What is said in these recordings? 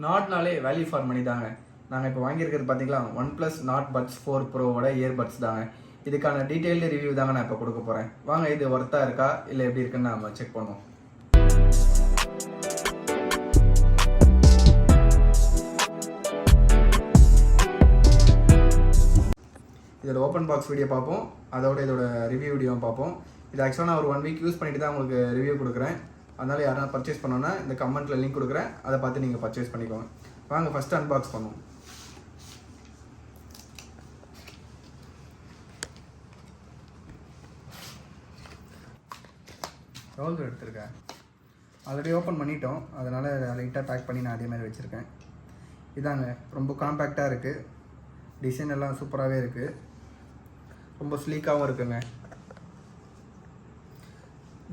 நாட்னாலே value for money தாங்க. நாங்கள் இப்போ வாங்கியிருக்கிறது பார்த்தீங்களா, OnePlus Nord Buds 4 Proவோட இயர்பட்ஸ் தாங்க. இதுக்கான டீட்டெயில்டு ரிவ்யூ தாங்க நான் இப்போ கொடுக்க போகிறேன். வாங்க இது ஒர்த்தாக இருக்கா இல்லை எப்படி இருக்குன்னு நம்ம செக் பண்ணுவோம். இதோட ஓப்பன் பாக்ஸ் வீடியோ பார்ப்போம், இதோட ரிவ்யூ வீடியோவும் பார்ப்போம். இது ஆக்சுவலாக நான் ஒரு 1 வீக் யூஸ் பண்ணிட்டு தான் உங்களுக்கு ரிவ்யூ கொடுக்குறேன். அதனால் யாராவது பர்ச்சேஸ் பண்ணோன்னா இந்த கமெண்ட்டில் லிங்க் கொடுக்குறேன், அதை பார்த்து நீங்கள் பர்ச்சேஸ் பண்ணிக்கோங்க. வாங்க ஃபஸ்ட்டு அன்பாக்ஸ் பண்ணுவோம். ரோல்கள் எடுத்திருக்கேன், ஆல்ரெடி ஓப்பன் பண்ணிட்டோம், அதனால் லைட்டாக பேக் பண்ணி நான் அதே மாதிரி வச்சுருக்கேன். இதாங்க, ரொம்ப காம்பேக்டாக இருக்குது, டிசைன் எல்லாம் சூப்பராகவே இருக்குது, ரொம்ப ஸ்லீக்காகவும் இருக்குங்க.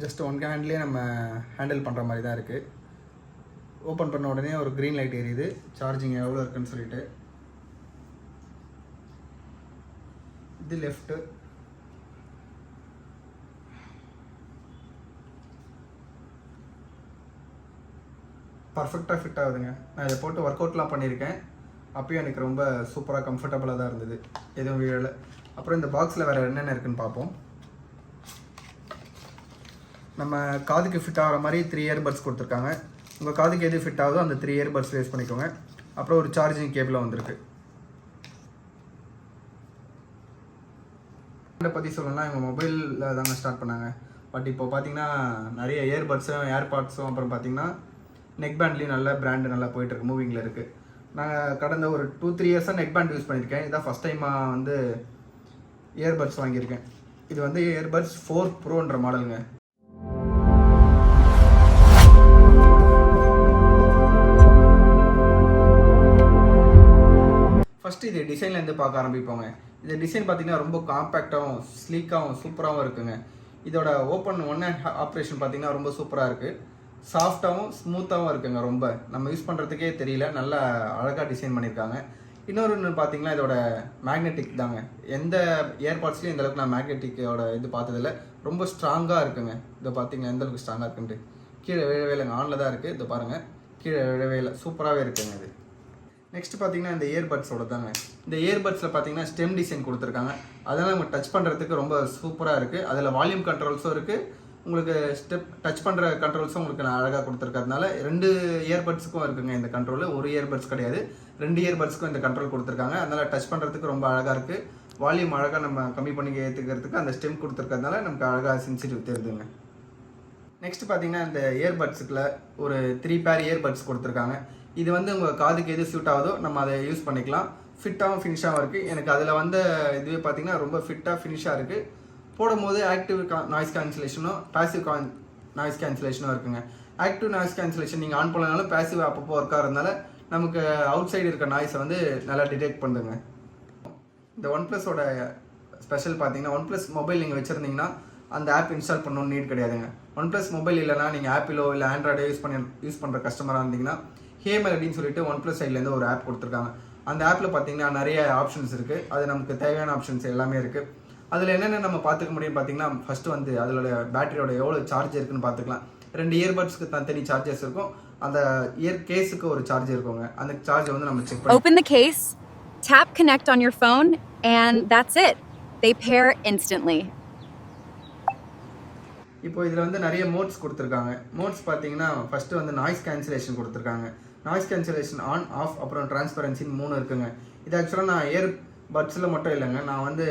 ஜஸ்ட் ஒன் ஹேண்ட்லேயே நம்ம ஹேண்டில் பண்ணுற மாதிரி தான் இருக்குது. ஓப்பன் பண்ண உடனே ஒரு க்ரீன் லைட் எரியுது, சார்ஜிங் எவ்வளோ இருக்குன்னு சொல்லிட்டு. இது லெஃப்ட்டு, பர்ஃபெக்டாக ஃபிட் ஆகுதுங்க. நான் இதை போட்டு ஒர்க் அவுட்லாம் பண்ணியிருக்கேன், அப்பயும் எனக்கு ரொம்ப சூப்பராக கம்ஃபர்டபுளாக தான் இருந்தது, எதுவும் வீழலை. அப்புறம் இந்த பாக்ஸில் வேறு என்னென்ன இருக்குதுன்னு பார்ப்போம். நம்ம காதுக்கு ஃபிட் ஆகிற மாதிரி 3 இயர்பட்ஸ் கொடுத்துருக்காங்க. உங்கள் காதுக்கு எது ஃபிட் ஆகுதோ அந்த 3 இயர்பட்ஸ் யூஸ் பண்ணிக்கோங்க. அப்புறம் ஒரு சார்ஜிங் கேபிளும் வந்திருக்கு. இதை பற்றி சொல்லணும்னா இவங்க மொபைலில் தாங்க ஸ்டார்ட் பண்ணாங்க. பட் இப்போ பார்த்தீங்கன்னா நிறைய இயர்பட்ஸும் ஏர்பாட்ஸும் அப்புறம் பார்த்தீங்கன்னா நெக் பேண்ட்லேயும் நல்ல பிராண்டு நல்லா போயிட்டுருக்கு, மூவிங்கில் இருக்குது. நாங்கள் கடந்த ஒரு 2-3 இயர்ஸாக நெக் பேண்ட் யூஸ் பண்ணியிருக்கேன். இதான் ஃபஸ்ட் டைமாக வந்து இயர்பட்ஸ் வாங்கியிருக்கேன். இது வந்து இயர்பட்ஸ் 4 ப்ரோன்ற மாடலுங்க. ஃபஸ்ட்டு இது டிசைன்லேருந்து பார்க்க ஆரம்பிப்போங்க. இந்த டிசைன் பார்த்தீங்கன்னா ரொம்ப காம்பேக்டாகவும் ஸ்லீக்காகவும் சூப்பராகவும் இருக்குங்க. இதோட ஓப்பன் ஒன் ஹேண்ட் ஆப்ரேஷன் பார்த்தீங்கன்னா ரொம்ப சூப்பராக இருக்குது, சாஃப்டாகவும் ஸ்மூத்தாகவும் இருக்குங்க. ரொம்ப நம்ம யூஸ் பண்ணுறதுக்கே தெரியல, நல்லா அழகாக டிசைன் பண்ணியிருக்காங்க. இன்னொன்று பார்த்தீங்கன்னா இதோட மேக்னெட்டிக் தாங்க. எந்த இயர்பாட்ஸ்லையும் இந்த அளவுக்கு நான் மேக்னெட்டிக்கோட இது பார்த்ததில்ல, ரொம்ப ஸ்ட்ராங்காக இருக்குங்க. இதை பார்த்தீங்கன்னா எந்த அளவுக்கு ஸ்ட்ராங்காக இருக்குன்ட்டு. கீழே விழவே இல்லைங்க, ஆனில் தான் இருக்குது. இதை பாருங்கள், கீழே விழவே இல்லை, சூப்பராகவே இருக்குங்க இது. நெக்ஸ்ட் பார்த்தீங்கன்னா இந்த இயர்பட்ஸோட தாங்க. இந்த இயர்பட்ஸில் பார்த்தீங்கன்னா ஸ்டெம் டிசைன் கொடுத்துருக்காங்க, அதெல்லாம் நம்ம டச் பண்ணுறதுக்கு ரொம்ப சூப்பராக இருக்குது. அதில் வால்யூம் கண்ட்ரோல்ஸும் இருக்குது, உங்களுக்கு டச் பண்ணுற கண்ட்ரோல்ஸும் உங்களுக்கு நான் அழகாக கொடுத்துருக்கறதுனால 2 இயர்பட்ஸுக்கும் இருக்குங்க இந்த கண்ட்ரோல். ஒரு இயர்பட்ஸ் கிடையாது, 2 இயர்பட்ஸுக்கும் இந்த கண்ட்ரோல் கொடுத்துருக்காங்க. அதனால் டச் பண்ணுறதுக்கு ரொம்ப அழகாக இருக்குது. வால்யூம் அழகாக நம்ம கம்மி பண்ணி ஏற்றுக்கிறதுக்கு அந்த ஸ்டெம் கொடுத்துருக்கறதுனால நமக்கு அழகாக சென்சிட்டிவ் தெரியுதுங்க. நெக்ஸ்ட் பார்த்தீங்கன்னா இந்த இயர்பட்ஸுக்குள்ள ஒரு 3 பேர் இயர்பட்ஸ் கொடுத்துருக்காங்க. இது வந்து உங்கள் காதுக்கு எது சூட் ஆகுதோ நம்ம அதை யூஸ் பண்ணிக்கலாம். ஃபிட்டாகவும் ஃபினிஷாகவும் இருக்குது. எனக்கு அதில் வந்த இதுவே பார்த்தீங்கன்னா ரொம்ப ஃபிட்டாக ஃபினிஷாக இருக்குது. போடும்போது ஆக்டிவ் நாய்ஸ் கேன்சலேஷனும் பேசிவ் நாய்ஸ் கேன்சலேஷனும் இருக்குங்க. ஆக்டிவ் நாய்ஸ் கேன்சலேஷன் நீங்கள் ஆன் பண்ணனாலும் பேசிவ் அப்பப்போ ஒர்க் ஆகிறதுனால நமக்கு அவுட் சைடு இருக்க நாய்ஸை வந்து நல்லா டிடெக்ட் பண்ணுங்க. இந்த OnePlusோட ஸ்பெஷல் பார்த்தீங்கன்னா OnePlus மொபைல் நீங்கள் வச்சுருந்தீங்கன்னா அந்த ஆப் இன்ஸ்டால் பண்ணணும்னு நீட் கிடையாதுங்க. OnePlus மொபைல் இல்லைனா நீங்கள் ஆப்பிளோ இல்லை ஆண்ட்ராய்டோ யூஸ் பண்ணுற கஸ்டமராக இருந்தீங்கன்னா ஹேமல் அப்படின்னு சொல்லிட்டு OnePlus சைட்லேருந்து ஒரு ஆப் கொடுத்துருக்காங்க. அந்த ஆப்பில் பார்த்தீங்கன்னா நிறைய ஆப்ஷன்ஸ் இருக்குது, அது நமக்கு தேவையான ஆப்ஷன்ஸ் எல்லாமே இருக்குது. அதில் என்னென்ன நம்ம பார்த்துக்க முடியும்னு பார்த்தீங்கன்னா, ஃபஸ்ட்டு வந்து அதோட பேட்டரியோட எவ்வளோ சார்ஜ் இருக்குன்னு பார்த்துக்கலாம். 2 இயர்பட்ஸ்க்கு தனி சார்ஜஸ் இருக்கும், அந்த இயர் கேஸுக்கு ஒரு சார்ஜ் இருக்குங்க. அந்த சார்ஜை வந்து நம்ம செக் பண்ணி open the case, tap connect on your phone, and that's it. They pair instantly. இப்போ இதில் வந்து நிறைய மோட்ஸ் கொடுத்துருக்காங்க. மோட்ஸ் பார்த்தீங்கன்னா ஃபஸ்ட்டு வந்து நாய்ஸ் கேன்சலேஷன் கொடுத்துருக்காங்க. நாய்ஸ் கேன்சலேஷன் ஆன் ஆஃப் அப்புறம் டிரான்ஸ்பரன்சின்னு 3 இருக்குங்க. இது ஆக்சுவலாக நான் இயர்பட்ஸில் மட்டும் இல்லைங்க, நான் வந்து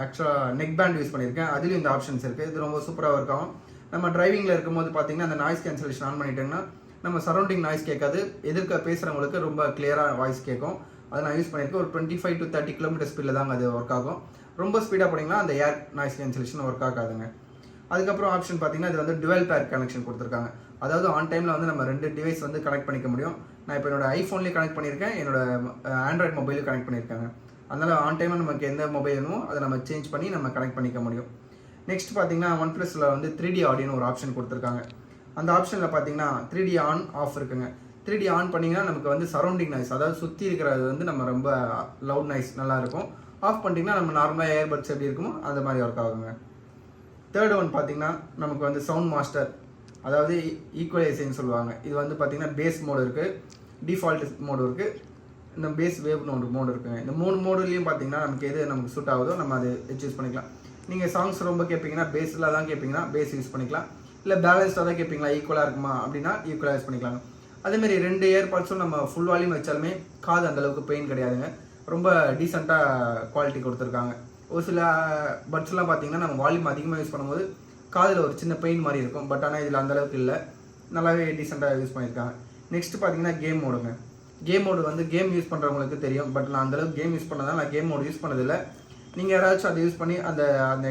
ஆக்சுவலாக நெக் பேண்ட் யூஸ் பண்ணியிருக்கேன், அதுலேயும் இந்த ஆப்ஷன்ஸ் இருக்குது. இது ரொம்ப சூப்பராக ஒர்க் ஆகும். நம்ம டிரைவிங்கில் இருக்கும்போது பார்த்தீங்கன்னா அந்த நாய்ஸ் கேன்சலேஷன் ஆன் பண்ணிட்டோங்கன்னா நம்ம சரௌண்டிங் நாய்ஸ் கேட்காது, எதிர்க்க பேசுகிறவங்களுக்கு ரொம்ப கிளியராக வாய்ஸ் கேட்கும். அதை நான் யூஸ் பண்ணியிருக்கேன். ஒரு 25 to 30 km ஸ்பீடில் தாங்க அது ஒர்க் ஆகும். ரொம்ப ஸ்பீடாக போனீங்கன்னா அந்த ஏர் நாய்ஸ் கேன்சலேஷன் ஒர்க் ஆகாதுங்க. அதுக்கப்புறம் ஆப்ஷன் பார்த்தீங்கன்னா இது வந்து டுவெல் பேர் கனெக்ஷன் கொடுத்துருக்காங்க. அதாவது ஆன் டைமில் வந்து நம்ம 2 டிவைஸ் வந்து கனெக்ட் பண்ணிக்க முடியும். நான் இப்போ என்னோட ஐஃபோன்லேயே கனெக்ட் பண்ணியிருக்கேன், என்னோட ஆண்ட்ராய்ட் மொபைலும் கனெக்ட் பண்ணியிருக்காங்க. அதனால் ஆன் டைமில் நமக்கு எந்த மொபைல் வேணுமோ அதை நம்ம சேஞ்ச் பண்ணி நம்ம கனெக்ட் பண்ணிக்க முடியும். நெக்ஸ்ட் பார்த்தீங்கன்னா OnePlusல வந்து 3D ஆடியோன்னு ஒரு ஆப்ஷன் கொடுத்துருக்காங்க. அந்த ஆப்ஷனில் பார்த்தீங்கன்னா 3D ஆன் ஆஃப் இருக்குங்க. 3D ஆன் பண்ணிங்கன்னா நமக்கு வந்து சரௌண்டிங் நாய்ஸ், அதாவது சுற்றி இருக்கிறது வந்து நம்ம ரொம்ப லவுட் நாய்ஸ் நல்லாயிருக்கும். ஆஃப் பண்ணிட்டீங்கன்னா நம்ம நார்மலாக இயர்பட்ஸ் எப்படி இருக்குமோ அந்த மாதிரி ஒர்க் ஆகுங்க. தேர்ட் ஒன் பார்த்தீங்கன்னா நமக்கு வந்து சவுண்ட் மாஸ்டர், அதாவது ஈக்குவலைசேஷன் சொல்லுவாங்க. இது வந்து பார்த்தீங்கன்னா பேஸ் மோடு இருக்குது, டிஃபால்ட் மோடு இருக்குது, இந்த பேஸ் வேவ்னு ஒரு மோடு இருக்குங்க. இந்த 3 மோடுலேயும் பார்த்தீங்கன்னா நமக்கு எது நமக்கு சூட் ஆகுதோ நம்ம அதை யூஸ் பண்ணிக்கலாம். நீங்கள் சாங்ஸ் ரொம்ப கேட்பீங்கன்னா பேஸில் தான் கேட்பீங்கன்னா பேஸ் யூஸ் பண்ணிக்கலாம். இல்லை பேலன்ஸ்டாக தான் கேட்பீங்களா, ஈக்குவலாக இருக்குமா அப்படின்னா ஈக்குவலாக யூஸ் பண்ணிக்கலாங்க. அதேமாதிரி 2 ஏர்பாட்ஸும் நம்ம ஃபுல் வால்யூம் வச்சாலுமே காது அந்தளவுக்கு பெயின் கிடையாதுங்க. ரொம்ப டீசெண்டாக குவாலிட்டி கொடுத்துருக்காங்க. ஒரு சில பட்ஸ்லாம் பார்த்தீங்கன்னா நம்ம வால்யூம் அதிகமாக யூஸ் பண்ணும்போது காதில் ஒரு சின்ன பெயின் மாதிரி இருக்கும். பட் ஆனால் இதில் அந்தளவுக்கு இல்லை, நல்லாவே டீசெண்டாக யூஸ் பண்ணியிருக்காங்க. நெக்ஸ்ட் பார்த்தீங்கன்னா கேம் மோடுங்க. கேம் மோடு வந்து கேம் யூஸ் பண்ணுறவங்களுக்கு தெரியும். பட் நான் அந்தளவுக்கு கேம் யூஸ் பண்ணதால் நான் கேம் மோடு யூஸ் பண்ணதில்லை. நீங்கள் யாராச்சும் அதை யூஸ் பண்ணி அந்த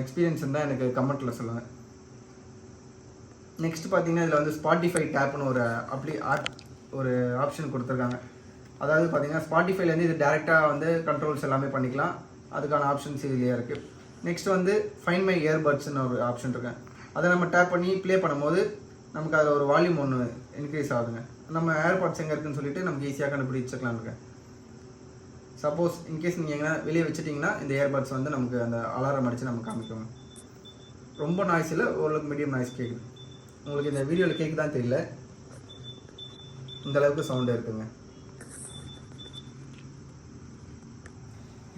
எக்ஸ்பீரியன்ஸ் இருந்தால் எனக்கு கமெண்ட்டில் சொல்லுங்கள். நெக்ஸ்ட் பார்த்தீங்கன்னா இதில் வந்து ஸ்பாட்டிஃபை டேப்னு ஒரு ஆப்ஷன் கொடுத்துருக்காங்க. அதாவது பார்த்தீங்கன்னா ஸ்பாட்டிஃபைலேருந்து இது டேரெக்டாக வந்து கண்ட்ரோல்ஸ் எல்லாமே பண்ணிக்கலாம். அதுக்கான ஆப்ஷன்ஸ் இதுலேயே இருக்குது. நெக்ஸ்ட் வந்து ஃபைண்ட் மை இயர்பட்ஸ்னு ஒரு ஆப்ஷன் இருக்கு. அதை நம்ம டேப் பண்ணி ப்ளே பண்ணும்போது நமக்கு அதில் ஒரு வால்யூம் ஒன்று இன்க்ரீஸ் ஆகுதுங்க. நம்ம ஏர்பாட்ஸ் எங்கே இருக்குன்னு சொல்லிட்டு நமக்கு ஈஸியாக கண்டுபிடிச்சிக்கலாம் இருக்கேன். சப்போஸ் இன்கேஸ் நீங்கள் எங்கன்னா வெளியே வச்சுட்டிங்கன்னா இந்த இயர்பட்ஸ் வந்து நமக்கு அந்த அலாரம் அடித்து நமக்கு காமிக்கணும். ரொம்ப நாய்ஸ் இல்லை, ஓரளவுக்கு மீடியம் நாய்ஸ் கேட்குது. உங்களுக்கு இந்த வீடியோவில் கேட்குதான் தெரியல, இந்தளவுக்கு சவுண்டு இருக்குங்க.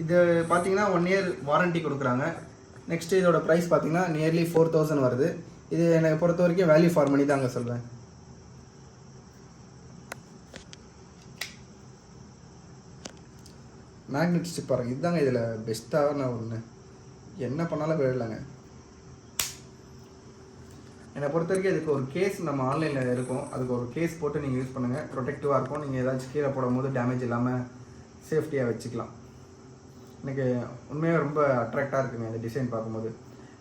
இது பார்த்தீங்கன்னா 1 இயர் வாரண்ட்டி கொடுக்குறாங்க. நெக்ஸ்ட் இதோட ப்ரைஸ் பார்த்தீங்கன்னா நியர்லி 4000 வருது. இது என்னை பொறுத்த வரைக்கும் வேல்யூ ஃபார் மணி தாங்க சொல்வேன். மேக்னெட் ஸ்ட்ரிப் பாருங்கள், இதுதாங்க இதில் பெஸ்ட்டான ஒன்று. என்ன பண்ணாலும் விடலைங்க. என்னை பொறுத்த வரைக்கும் இதுக்கு ஒரு கேஸ் நம்ம ஆன்லைனில் இருக்கும், அதுக்கு ஒரு கேஸ் போட்டு நீங்கள் யூஸ் பண்ணுங்கள். ப்ரொடெக்டிவாக இருக்கும். நீங்கள் ஏதாச்சும் கீழே போடும் போது டேமேஜ் இல்லாமல் சேஃப்டியாக வச்சுக்கலாம். எனக்கு உண்மையாக ரொம்ப அட்ராக்டாக இருக்குங்க இந்த டிசைன் பார்க்கும்போது.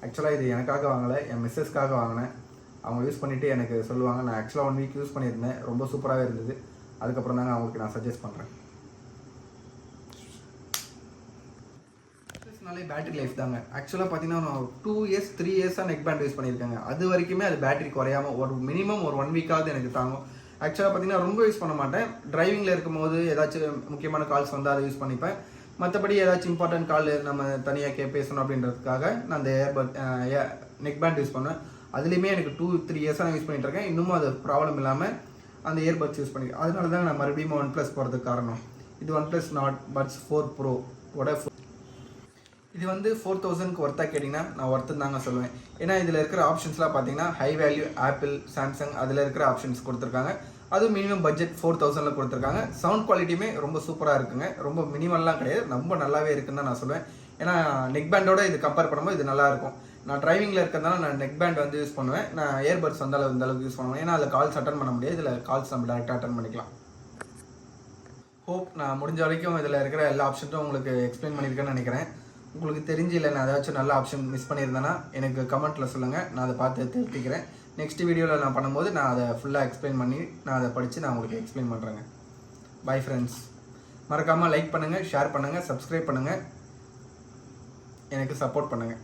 ஆக்சுவலாக இது எனக்காக வாங்கலை, என் மிஸ்ஸஸ்க்காக வாங்கினேன். அவங்க யூஸ் பண்ணிவிட்டு எனக்கு சொல்லுவாங்க. நான் ஆக்சுவலாக 1 வீக் யூஸ் பண்ணியிருந்தேன், ரொம்ப சூப்பராகவே இருந்தது. அதுக்கப்புறம் தாங்க அவங்களுக்கு நான் சஜஸ்ட் பண்ணுறேன். பேட்டரி லைஃப் தாங்க. ஆக்சுவலாக பார்த்தீங்கன்னா நான் 2 இயர்ஸ் 3 இயர்ஸாக நெக் பேண்ட் யூஸ் பண்ணியிருக்கேங்க. அது வரைக்குமே அது பேட்டரி குறையாமல் ஒரு மினிமம் ஒரு 1 வீக்காவது எனக்கு தாங்கும். ஆக்சுவலாக பார்த்தீங்கன்னா ரொம்ப யூஸ் பண்ண மாட்டேன். டிரைவிங்கில் இருக்கும்போது ஏதாச்சும் முக்கியமான கால்ஸ் வந்து அதை யூஸ் பண்ணிப்பேன். மற்றபடி ஏதாச்சும் இம்பார்ட்டன்ட் கால் நம்ம தனியாக பேசணும் அப்படின்றதுக்காக நான் அந்த நெக் பேண்ட் யூஸ் பண்ணேன். அதுலேயுமே எனக்கு 2-3 இயர்ஸாக நான் யூஸ் பண்ணிட்டு இருக்கேன். இன்னமும் அது ப்ராப்ளம் இல்லாமல் அந்த இயர்பட்ஸ் யூஸ் பண்ணிக்கிறேன். அதனால தான் நான் மறுபடியும் OnePlus போகிறதுக்கு காரணம். இது OnePlus Nord Buds 4 Pro ஓட இது வந்து 4000க்கு ஒர்த்தாக கேட்டிங்கன்னா நான் ஒர்த்து தாங்க சொல்லுவேன். ஏன்னா இதில் இருக்கிற ஆப்ஷன்ஸ்லாம் பார்த்தீங்கன்னா ஹை வேல்யூ ஆப்பிள், சாம்சங் அதில் இருக்கிற ஆப்ஷன்ஸ் கொடுத்துருக்காங்க. அதுவும் மினிமம் பட்ஜெட் 4000ல் கொடுத்துருக்காங்க. சவுண்ட் குவாலிட்டியுமே ரொம்ப சூப்பராக இருக்குங்க. ரொம்ப மினிமல்லாம் கிடையாது, ரொம்ப நல்லாவே இருக்குன்னு தான் நான் சொல்லுவேன். ஏன்னா நெக் பேண்டோட இது கம்பேர் பண்ணும்போது இது நல்லாயிருக்கும். நான் டிரைவிங்கில் இருக்கிறதுனால நான் நெக் பேண்ட் வந்து யூஸ் பண்ணுவேன். நான் இயர்பட்ஸ் வந்து இந்த அளவுக்கு யூஸ் பண்ணுவேன். ஏன்னா அதில் கால்ஸ் அட்டன் பண்ண முடியாது, இதில் கால்ஸ் நம்ம டேரெக்டாக அட்டன் பண்ணிக்கலாம். ஹோப் நான் முடிஞ்ச வரைக்கும் இதில் இருக்கிற எல்லா ஆப்ஷன்ஸும் உங்களுக்கு எக்ஸ்பிளைன் பண்ணியிருக்கேன்னு நினைக்கிறேன். உங்களுக்கு தெரிஞ்சு இல்லை நான் ஏதாச்சும் நல்ல ஆப்ஷன் மிஸ் பண்ணியிருந்தேன்னா எனக்கு கமெண்ட்டில் சொல்லுங்கள், நான் அதை பார்த்து தெரிஞ்சுக்கிறேன். நெக்ஸ்ட் வீடியோவில் நான் பண்ணும்போது நான் அதை ஃபுல்லாக எக்ஸ்பிளைன் பண்ணி நான் அதை படித்து நான் உங்களுக்கு எக்ஸ்பிளைன் பண்ணுறேங்க. Bye friends. மறக்காமல் லைக் பண்ணுங்கள், ஷேர் பண்ணுங்கள், சப்ஸ்கிரைப் பண்ணுங்கள், எனக்கு சப்போர்ட் பண்ணுங்கள்.